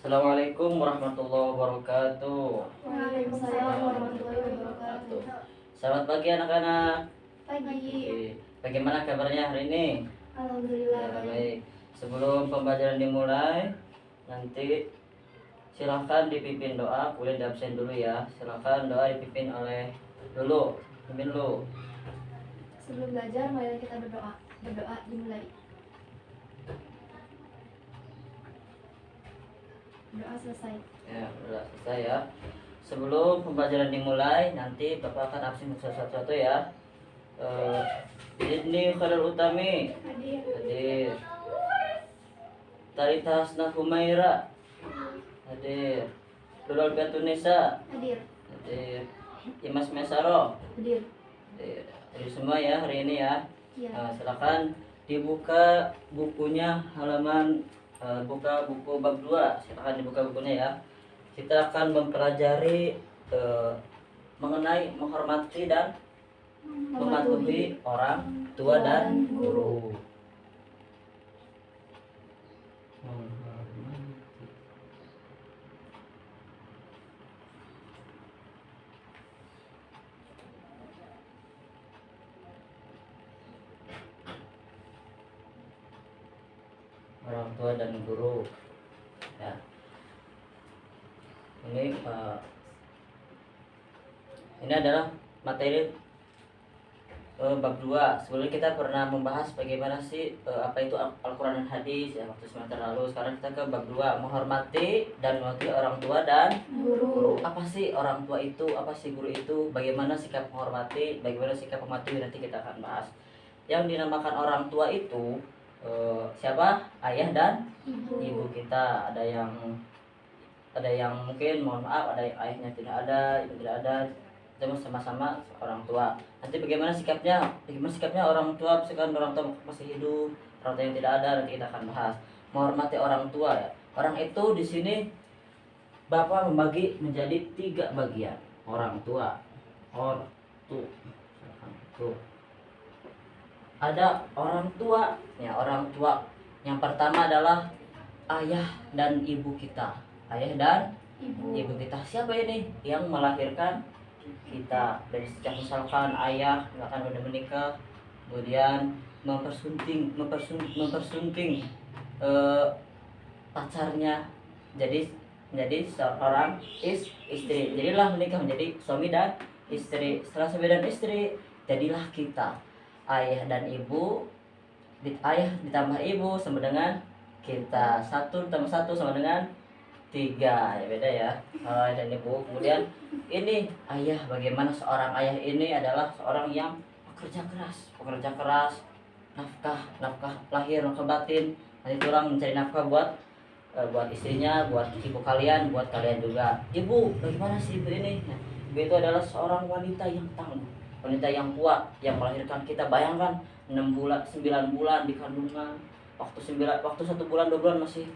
Assalamualaikum warahmatullahi wabarakatuh. Waalaikumsalam warahmatullahi wabarakatuh. Selamat pagi anak-anak. Pagi. Oke, bagaimana kabarnya hari ini? Alhamdulillah Ya, baik. baik. Sebelum pembelajaran dimulai, nanti silahkan dipimpin doa. Boleh di absen dulu ya. Silahkan doa dipimpin oleh dulu. Pimpin dulu. Sebelum belajar, mari kita berdoa. Berdoa dimulai. Doa selesai. Ya, sudah selesai ya. Sebelum pembelajaran dimulai, nanti Bapak akan absen satu-satu ya. Ini Khairul Utami Hadir. hadir. Tarita Hasna Humaira hadir. Nurul Betunisa Hadir. hadir. Imas Mesaro Hadir. hadir. Hadir semua ya hari ini ya. Iya. Silakan dibuka bukunya halaman buka buku bab 2. Silakan dibuka bukunya ya. Kita akan mempelajari mengenai menghormati dan mematuhi orang tua dan guru. Orang tua dan guru ya. Ini adalah materi bab 2. Sebelumnya kita pernah membahas bagaimana sih apa itu Al-Quran dan hadis ya waktu semester lalu. Sekarang kita ke bab 2, menghormati dan mematuhi orang tua dan Guru. Apa sih orang tua itu, apa sih guru itu, bagaimana sikap menghormati, bagaimana sikap mematuhi, nanti kita akan bahas. Yang dinamakan orang tua itu siapa? Ayah dan ibu kita. Ada yang mungkin mohon maaf, ada yang ayahnya tidak ada, ibu tidak ada, kita sama-sama orang tua. Nanti bagaimana sikapnya orang tua, misalkan orang tua masih hidup, orang tua yang tidak ada, nanti kita akan bahas. Menghormati orang tua ya. Orang itu di sini Bapak membagi menjadi 3 bagian. Orang tua, ada orang tua ya. Orang tua yang pertama adalah ayah dan ibu kita. Ayah dan ibu kita. Siapa ini yang melahirkan kita? Dari sejak misalkan ayah misalkan udah menikah, kemudian mempersunting pacarnya menjadi seorang istri. Jadilah menikah menjadi suami dan istri. Setelah suami dan istri, jadilah kita. Ayah dan ibu, ayah ditambah ibu sama dengan kita. 1 tambah 1 sama dengan 3. Ya beda ya. Ayah dan ibu. Kemudian ini ayah, bagaimana seorang ayah ini adalah seorang yang pekerja keras, nafkah lahir, nafkah batin. Nanti tulang mencari nafkah buat istrinya, buat ibu kalian, buat kalian juga. Ibu, bagaimana sih ibu ini? Nah, ibu itu adalah seorang wanita yang tangguh, wanita yang kuat, yang melahirkan kita. Bayangkan 9 bulan di kandungan. Waktu 1 bulan 2 bulan masih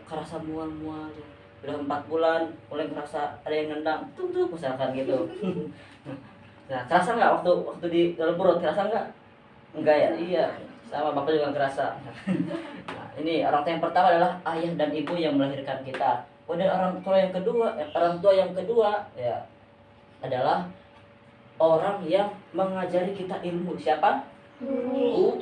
kerasa mual-mual. Udah 4 bulan mulai kerasa ada yang nendang, tuh misalkan gitu. Nah, kerasa nggak waktu di dalam perut? Kerasa nggak? Enggak ya? Iya, sama bapak juga kerasa. Nah, ini orang tua yang pertama adalah ayah dan ibu yang melahirkan kita. Kemudian orang tua yang kedua ya adalah orang yang mengajari kita ilmu. Siapa? Guru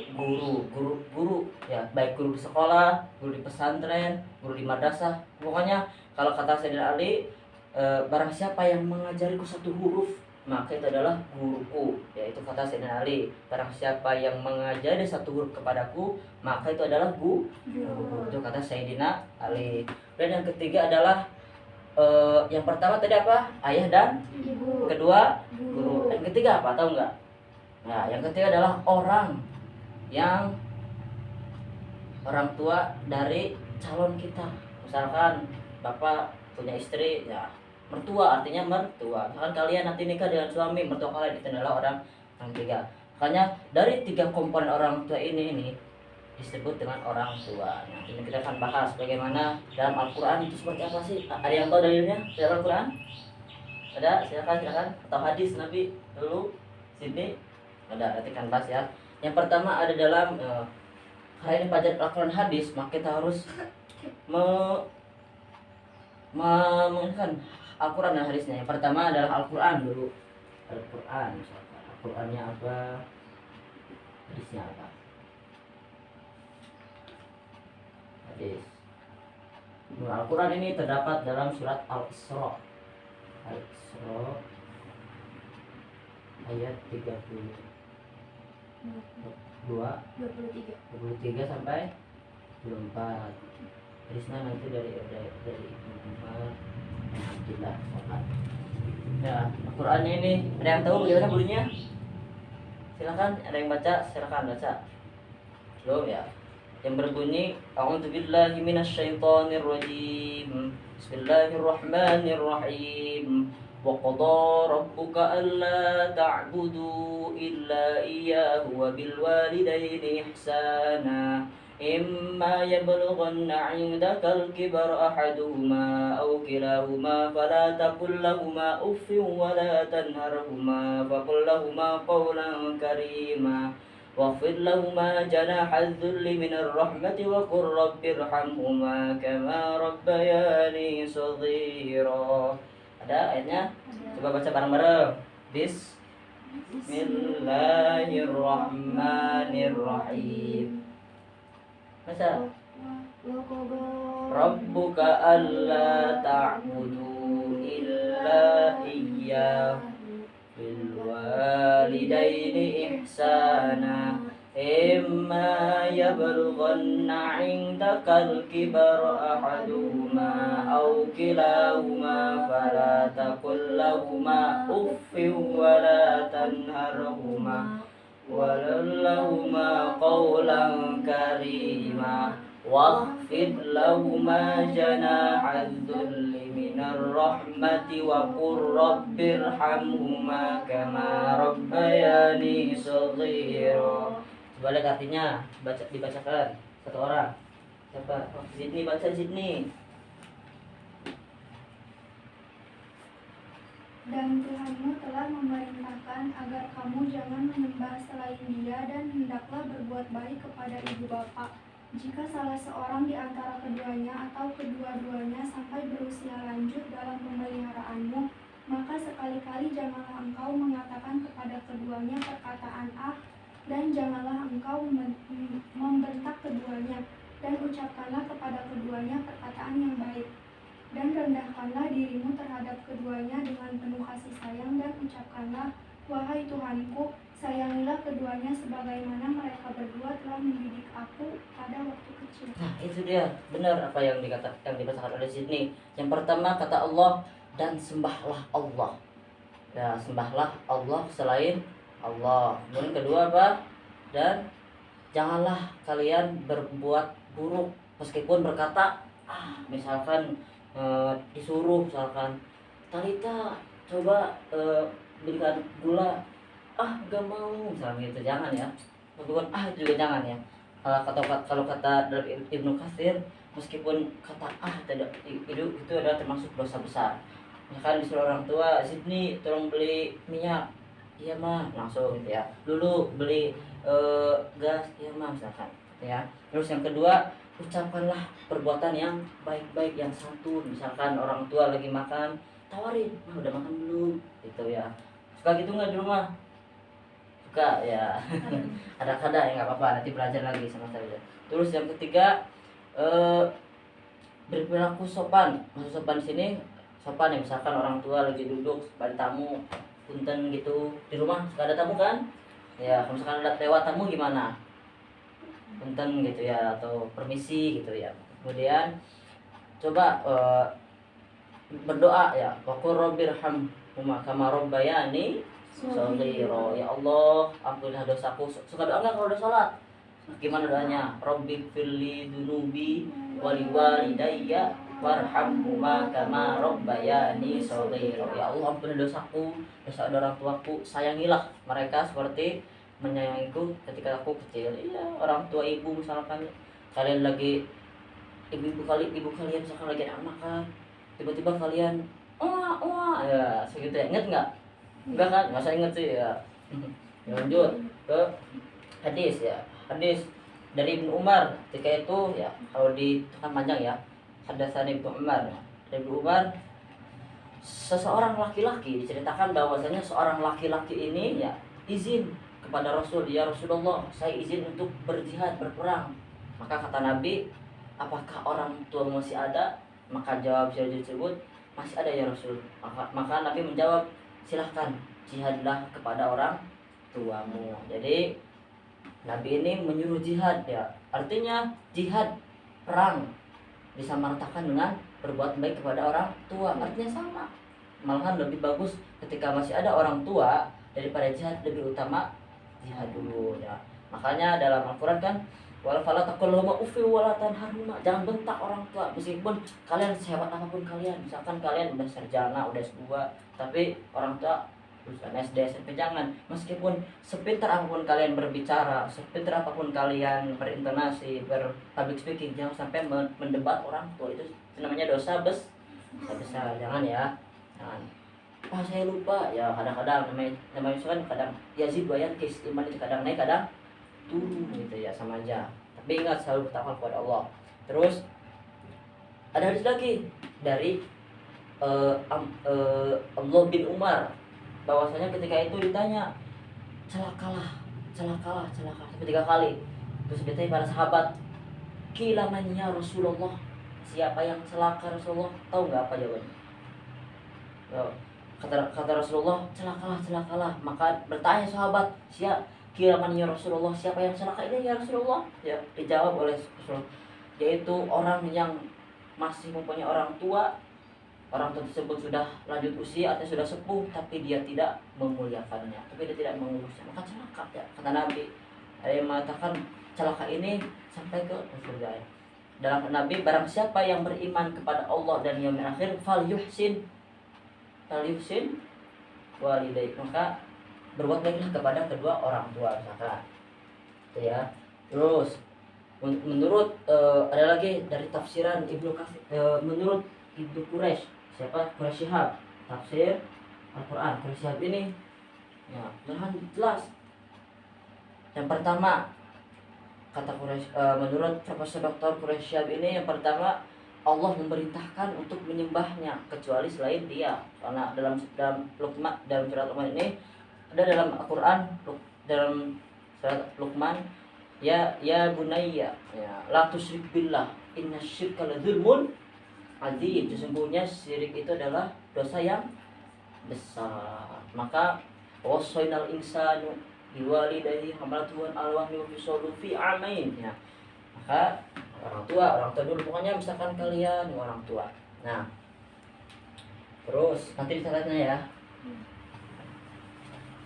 ya, baik guru di sekolah, guru di pesantren, guru di madrasah. Pokoknya kalau kata Sayyidina Ali, barang siapa yang mengajariku 1 huruf, maka itu adalah guruku. Yaitu kata Sayyidina Ali, barang siapa yang mengajari 1 huruf kepadaku, maka itu adalah guru. Itu kata Sayyidina Ali. Dan yang ketiga adalah yang pertama tadi apa? Ayah dan Ibu. kedua guru. Dan ketiga apa? Tahu nggak? Nah, yang ketiga adalah orang tua dari calon kita. Misalkan Bapak punya istri ya, mertua, artinya mertua. Misalkan kalian nanti nikah dengan suami, mertua kalian itu adalah orang ketiga. Makanya dari 3 komponen orang tua ini disebut dengan orang tua. Nah, ini kita akan bahas bagaimana dalam Al-Quran itu seperti apa sih. Ada yang tahu dalilnya dalam Al-Quran? Ada? Silakan. Atau hadis Nabi dulu sini? Ada, nanti kan bahas ya. Yang pertama ada dalam karena ini pelajaran Al-Quran hadis, maka kita harus mengenalkan Al-Quran dan hadisnya. Yang pertama adalah Al-Quran dulu. Al-Quran misalkan. Al-Qurannya apa? Hadisnya apa? Hadis. Nah, Al-Quran ini terdapat dalam surat Al-Isra. Al-Isra ayat 23 sampai 24. Hadisnya nanti dari Ibnu Umar, Abdullah Muhammad. Ya, Al-Qurannya ini ada yang tahu bagaimana bunyinya? Silakan, ada yang baca, silakan baca. Belum ya? Yang berbunyi A'udzubillahi minasyaitonirrajim. Bismillahirrahmanirrahim. Wa qadha rabbuka alla ta'budu illa iyyahu wa bil walidayni ihsana. إما يبلغن عندك الكبر أحدهما أو كلاهما فلا تقل لهما أف ولا تنهرهما وقل لهما قولا كريما واخفض لهما جناح الذل من الرحمة وقل رب ارحمهما كما ربياني صغيرا. Ada ayatnya? Coba baca bareng-bareng. Bismillahirrahmanirrahim. Masa Rabbuka alla ta'budu illa iyyahu bil walidaini ihsana imma yablughanna 'indakal kibara ahaduhuma aw kilahuma fala taqul lahumā uffin wa la tanharhumā walallahuma qawlan karima wakhfid lahuma janahal dhulli minar rahmati wa qur rabbirhamhuma kama rabbayani shaghira. Sebalik artinya dibacakan satu orang. Siapa? Zidni, baca Zidni. Dan Tuhanmu telah memerintahkan agar kamu jangan menyembah selain Dia dan hendaklah berbuat baik kepada ibu bapa. Jika salah seorang di antara keduanya atau kedua-duanya sampai berusia lanjut dalam pemeliharaanmu, maka sekali-kali janganlah engkau mengatakan kepada keduanya perkataan dan janganlah engkau membentak keduanya, dan ucapkanlah kepada keduanya perkataan yang baik. Dan rendahkanlah dirimu terhadap keduanya dengan penuh kasih sayang dan ucapkanlah, wahai Tuhanku, sayangilah keduanya sebagaimana mereka berdua telah mendidik aku pada waktu kecil. Nah, itu dia, benar apa yang dibacakan oleh Sydney. Yang pertama kata Allah, dan sembahlah Allah. Ya, sembahlah Allah selain Allah. Kemudian kedua apa? Dan janganlah kalian berbuat buruk meskipun berkata misalkan disuruh misalkan Talita coba belikan gula, gak mau misalnya gitu, jangan ya. Bukan itu juga jangan ya. Kalau kata dalam Ibnu Katsir, meskipun kata tidak itu adalah termasuk dosa besar. Misalkan disuruh orang tua, Sydney tolong beli minyak, iya mah, langsung gitu ya. Dulu beli gas, iya mah misalkan ya. Terus yang kedua, ucapkanlah perbuatan yang baik-baik, yang santun. Misalkan orang tua lagi makan, tawarin, udah makan belum gitu ya. Suka gitu nggak di rumah? Suka ya. Ada ya, nggak apa-apa, nanti belajar lagi sama saya. Terus yang ketiga, berperilaku sopan. Maksud sopan di sini sopan ya, misalkan orang tua lagi duduk pada tamu, punten gitu. Di rumah suka ada tamu kan ya, kalau misalkan ada lewat tamu gimana, punten gitu ya, atau permisi gitu ya. Kemudian coba berdoa ya, waqur rabbirhamhuma kama rabbayani shaghira. Ya Allah, ampunilah dosaku. Suka doa enggak kalau udah sholat? Gimana doanya? Rabbighfirli dzunubi waliwalidayya warhamhuma kama rabbayani shaghira. Ya Allah, ampunilah dosaku, dosa orang tuaku, sayangilah mereka seperti menyayangiku ketika aku kecil. Iya, orang tua ibu misalkan kalian lagi ibu kalian misalkan lagi anak makan, tiba-tiba kalian ya segitu ya, inget nggak? Enggak kan? Masa inget sih ya. Lanjut ke hadis ya. Hadis dari Ibnu Umar ketika itu ya, kalau di kan panjang ya. Hadatsana Ibnu Umar. dari Ibnu Umar, seseorang laki-laki diceritakan bahwasanya seorang laki-laki ini ya izin kepada Rasul, ya Rasulullah, saya izin untuk berjihad, berperang. Maka kata Nabi, apakah orang tua masih ada? Maka jawab Syahid tersebut, masih ada ya Rasul. Maka Nabi menjawab, silahkan jihadlah kepada orang tuamu. Jadi Nabi ini menyuruh jihad ya. Artinya jihad, perang, disamaratakan dengan berbuat baik kepada orang tua. Artinya sama. Malahan lebih bagus ketika masih ada orang tua daripada jihad, lebih utama jihad dulu ya. Makanya dalam Al-Qur'an kan, wala fala taqul lahum uffi wala tanharhuma, jangan bentak orang tua meskipun kalian sehebat apapun kalian. Misalkan kalian udah sarjana, udah S2, tapi orang tua lulusan SD, SMP, jangan. Meskipun sepintar apapun kalian berbicara, sepintar apapun kalian berintonasi, berpublic speaking, jangan sampai mendebat orang tua. Itu namanya dosa besar. Jangan ya. Jangan. Pak saya lupa ya, kadang-kadang namanya misalkan kadang Yazid Wayankis, iman itu kadang naik kadang turun gitu ya, sama aja. Tapi ingat selalu bertakwa kepada Allah. Terus ada hadis lagi dari Abdullah bin Umar, bahwasanya ketika itu ditanya, celakalah sampai 3 kali. Terus ditanya para sahabat, kilamannya Rasulullah, siapa yang celaka Rasulullah? Tahu nggak apa jawabannya? Kata Rasulullah, celakalah. Maka bertanya sahabat, kiramannya Rasulullah, siapa yang celaka ini ya Rasulullah? Ya, dijawab oleh Rasulullah, yaitu orang yang masih mempunyai orang tua. Orang tua tersebut sudah lanjut usia, artinya sudah sepuh, tapi dia tidak memuliakannya, tapi dia tidak mengurusnya, maka celaka ya. Kata Nabi, ada yang mengatakan celaka ini sampai ke surga ya. Dalam Nabi, barang siapa yang beriman kepada Allah dan yaumil akhir, fal yuhsin walidayk, maka berbuat baiklah kepada kedua orang tua misalkan. Itu ya. Terus menurut ada lagi dari tafsiran Ibnu Katsir, menurut Ibnu Quraisy, siapa? Quraisy Shihab, tafsir Al-Qur'an. Quraisy Shihab ini ya jelas. Yang pertama kata Quraisy, menurut Profesor Dr. Quraisy Shihab ini, yang pertama Allah memerintahkan untuk menyembahnya kecuali selain dia. Karena dalam surat Luqman ini ada dalam Al-Qur'an, dalam surat Luqman, ya bunayya ya la tusyrik billah innasyirka ladzulmun adzim, sesungguhnya syirik itu adalah dosa yang besar. Maka wasainal insanu biwalidayhi hamalatuhu alwahmi wa fisaluhu fi amain ya. Maka orang tua dulu, pokoknya misalkan kalian orang tua. Nah, terus nanti dicatatnya ya.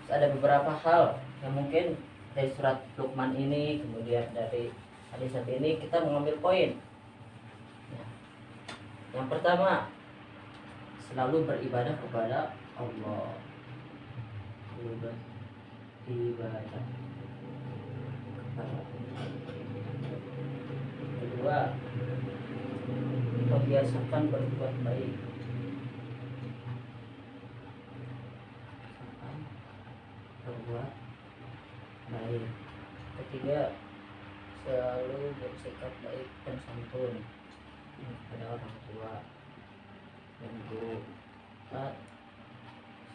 Terus ada beberapa hal yang mungkin dari surat Luqman ini, kemudian dari hadis ini kita mengambil poin. Ya. Yang pertama, selalu beribadah kepada Allah. Ibadah kepada Allah. Kedua, membiasakan berbuat baik. Berbuat baik. Ketiga, selalu bersikap baik dan santun kepada orang tua dan guru. Empat,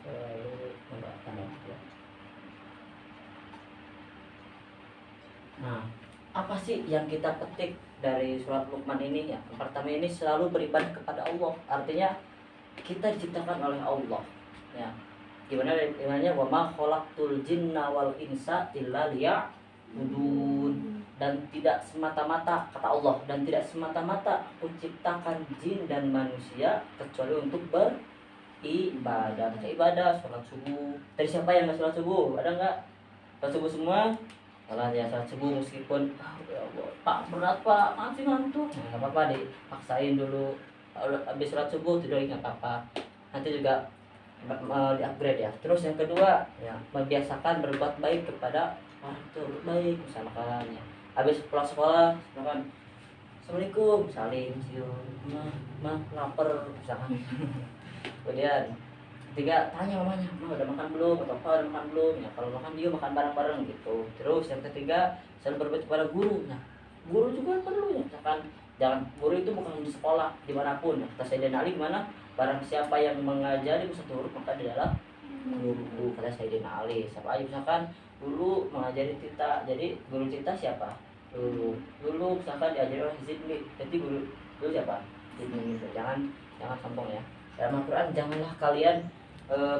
selalu mendoakan orang tua. Nah, apa sih yang kita petik dari surat Luqman ini ya? Yang pertama ini selalu beribadah kepada Allah. Artinya kita diciptakan oleh Allah ya. Gimana wa ma khalaqtul jinna wal insa illa liya'budun, dan tidak semata-mata, kata Allah, dan tidak semata-mata kuciptakan jin dan manusia kecuali untuk beribadah. Baca ibadah, sholat subuh. Dari siapa yang nggak sholat subuh? Ada nggak sholat subuh semua? Salah ya, sholat subuh meskipun ya Allah, Pak berat Pak, masih ngantuk, nggak apa-apa, dipaksain dulu. Habis sholat subuh tidur nggak apa-apa, nanti juga di-upgrade ya. Terus yang kedua ya, membiasakan berbuat baik kepada orang tua, baik misalkan ya. Habis pulang sekolah misalkan, Assalamualaikum, salim, cium, mah lapar misalkan. Kemudian ketiga, tanya mamanya, udah makan belum, atau apa udah makan belum ya. Kalau makan, dia makan bareng-bareng gitu. Terus yang ketiga, selalu berbuat kepada guru. Nah, guru juga perlu ya, misalkan Jangan, guru itu bukan di sekolah, dimanapun. Kata Sayyidina Ali gimana? Barang siapa yang mengajari satu huruf maka dia adalah guru, kata Sayyidina Ali. Siapa aja misalkan dulu mengajari kita, jadi guru kita siapa? Dulu misalkan diajari oleh Zidni, jadi guru siapa? Zidni gitu. Jangan sombong ya. Dalam Al-Quran janganlah kalian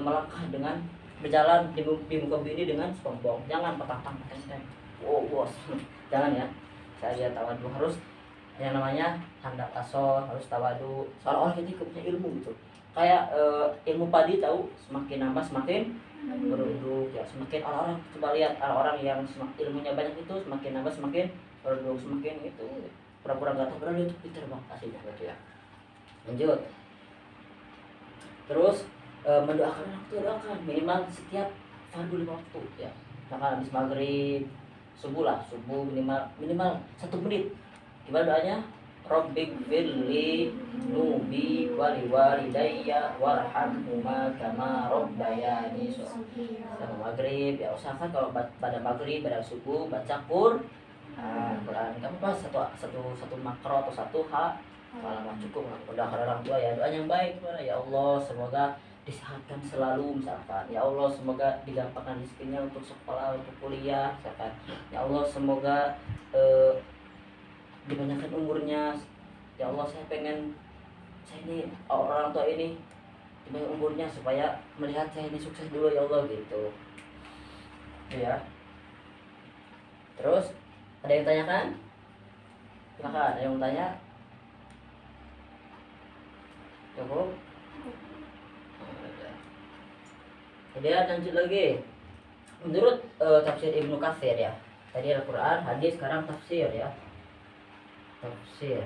melangkah dengan berjalan di muka bumi ini dengan sombong. Jangan petang-petang. Oh bos, jangan ya. Saya tawadu, harus yang namanya hendak asor, harus tawadu. Seolah-olah kita punya ilmu gitu. Kayak ilmu padi tahu, semakin nambah semakin merunduk ya. Semakin orang-orang, coba lihat orang-orang yang ilmunya banyak itu semakin nambah semakin merunduk, semakin itu pura-pura nggak tahu padahal itu pintar banget aslinya gitu ya. Lanjut. Terus mendoakan orang tua, doakan minimal setiap fardu 5 waktu ya. Misalkan habis maghrib, subuh minimal 1 menit. Gimana doanya? Rabbighfirli nubi waliwalidayya warhamhuma kama rabbayani shaghira. Sama maghrib ya, usahakan kalau pada maghrib, pada subuh baca Quran. Kamu pas satu makro atau satu halaman cukup. Mendoakan orang tua ya, doa yang baik gimana? Ya Allah semoga disehatkan selalu misalkan. Ya Allah semoga digampangkan rezekinya untuk sekolah, untuk kuliah misalkan. Ya Allah semoga dipanjangkan umurnya. Ya Allah saya ini orang tua ini dipanjangkan umurnya supaya melihat saya ini sukses dulu ya Allah gitu ya. Terus ada yang tanyakan? Silakan, ada yang tanya? Cukup? Kemudian lanjut lagi. Menurut tafsir Ibnu Katsir ya. Tadi Al-Quran, hadis, sekarang tafsir ya. Tafsir.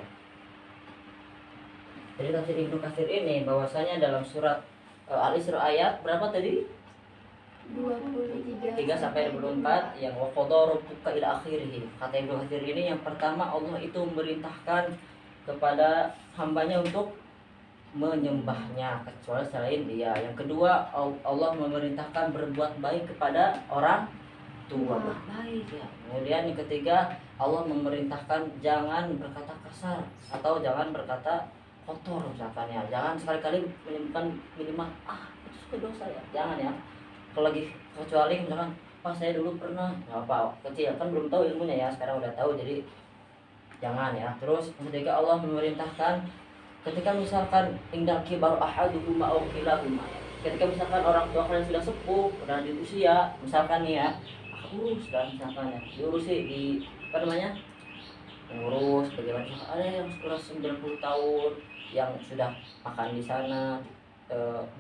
Jadi tafsir Ibnu Katsir ini bahwasanya dalam surat Al-Isra ayat berapa tadi? 23 3 sampai 24 yang wa qadara rabbuka ila akhirih. Kata Ibnu Katsir ini yang pertama Allah itu memerintahkan kepada hambanya untuk menyembahnya kecuali selain dia. Yang kedua Allah memerintahkan berbuat baik kepada orang tua, baik ya. Kemudian yang ketiga Allah memerintahkan jangan berkata kasar atau jangan berkata kotor misalkan ya. Jangan sekali-kali menyebutkan minimal itu sudah dosa ya, jangan ya. Kalau lagi kecuali misalkan saya dulu pernah apa kecil kan belum tahu ilmunya ya, sekarang udah tahu jadi jangan ya. Terus yang ketiga Allah memerintahkan ketika misalkan indah kibar ahaduhuma aw kilahuma, ketika misalkan orang tua kalian sudah sepuh, udah di usia, misalkan nih ya, urus dan misalkan ya, diurusi di apa namanya? Ngurus bagaimana ada yang sudah 90 tahun yang sudah makan di sana,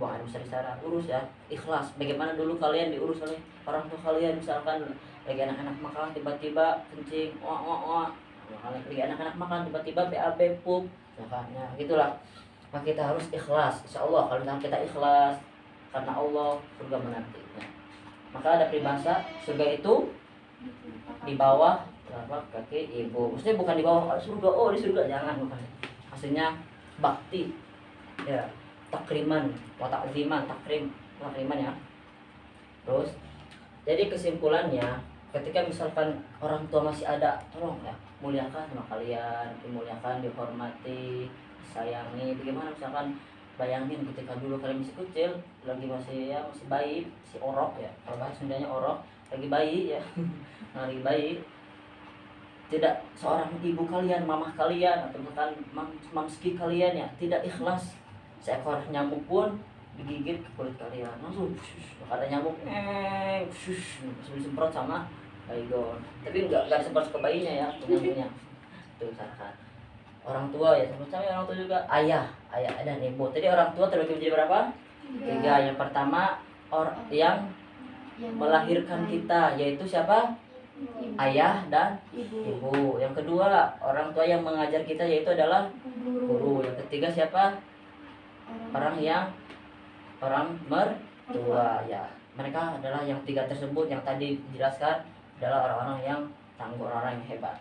buang air besar di sana, urus ya, ikhlas. Bagaimana dulu kalian diurus oleh orang tua kalian, misalkan lagi anak-anak makan tiba-tiba kencing, lagi anak-anak makan tiba-tiba BAB pup. Makanya gitulah. Maka kita harus ikhlas. Insya Allah kalau misalnya kita ikhlas karena Allah, surga menanti. Maka ada peribahasa surga itu di bawah telapak kaki ibu. Maksudnya bukan di bawah surga. Oh di surga jangan, bukan. Maksudnya bakti, ya takriman, takriman ya. Terus jadi kesimpulannya ketika misalkan orang tua masih ada, tolong ya muliakan sama kalian, dimuliakan, dihormati, disayangi. Bagaimana misalkan bayangin ketika dulu kalian masih kecil, lagi masih bayi, masih orok ya, kalau bahasa Sundanya orok, lagi bayi ya. Nah, lagi bayi, tidak seorang ibu kalian, mamah kalian atau misalkan mamski kalian ya tidak ikhlas, seekor nyamuk pun digigit ke kulit kalian langsung ada nyamuk disemprot sama baygon, tapi enggak disemprot ke bayinya ya, ke nyamuknya. Itu misalkan orang tua ya, sama orang tua juga ayah dan ibu. Tadi orang tua terbagi menjadi berapa? 3. Yang pertama yang melahirkan kita, yaitu siapa? Ayah dan ibu. Yang kedua orang tua yang mengajar kita, yaitu adalah guru. Yang ketiga siapa? Orang mertua ya. Mereka adalah yang 3 tersebut yang tadi dijelaskan adalah orang-orang yang tangguh, orang-orang yang hebat.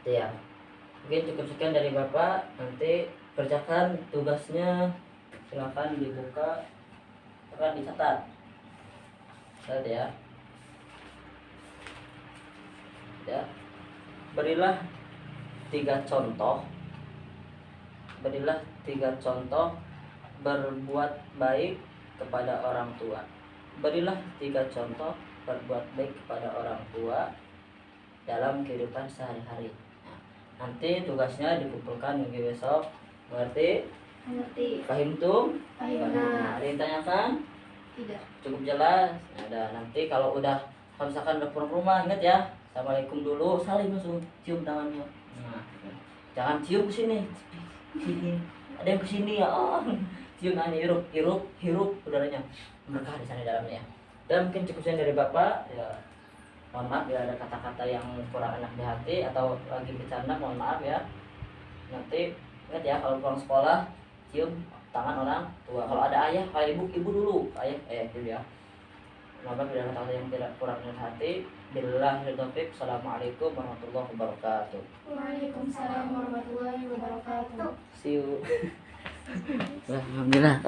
Itu ya. Mungkin cukup sekian dari Bapak. Nanti kerjakan tugasnya, silakan dibuka, akan dicatat. Catat ya. Ya. Berilah 3 contoh. Berilah 3 contoh berbuat baik kepada orang tua. Berilah 3 contoh berbuat baik kepada orang tua dalam kehidupan sehari-hari. Nah, nanti tugasnya dikumpulkan minggu besok. Mengerti? Mengerti. Paham tuh? Pahimna. Ada yang tanyakan? Tidak. Cukup jelas. Nah, nanti kalau misalkan udah pulang rumah, ingat ya, assalamualaikum dulu, salim langsung, cium tangannya. Nah, jangan cium kesini, sini. Ada yang kesini ya, cium tangannya, hirup udaranya, berkah di sana dalamnya. Dan mungkin cukup sekian dari Bapak. Ya, mohon maaf bila ada kata-kata yang kurang enak di hati atau lagi bercanda, mohon maaf ya. Nanti ingat ya, kalau pulang sekolah cium tangan orang tua. Kalau ada ayah, kalau ibu dulu, ayah dulu ya. Mohon maaf bila ada kata-kata yang tidak kurang enak di hati. Billahi taufiq. Assalamualaikum warahmatullahi wabarakatuh. Waalaikumsalam warahmatullahi wabarakatuh. See you. Alhamdulillah.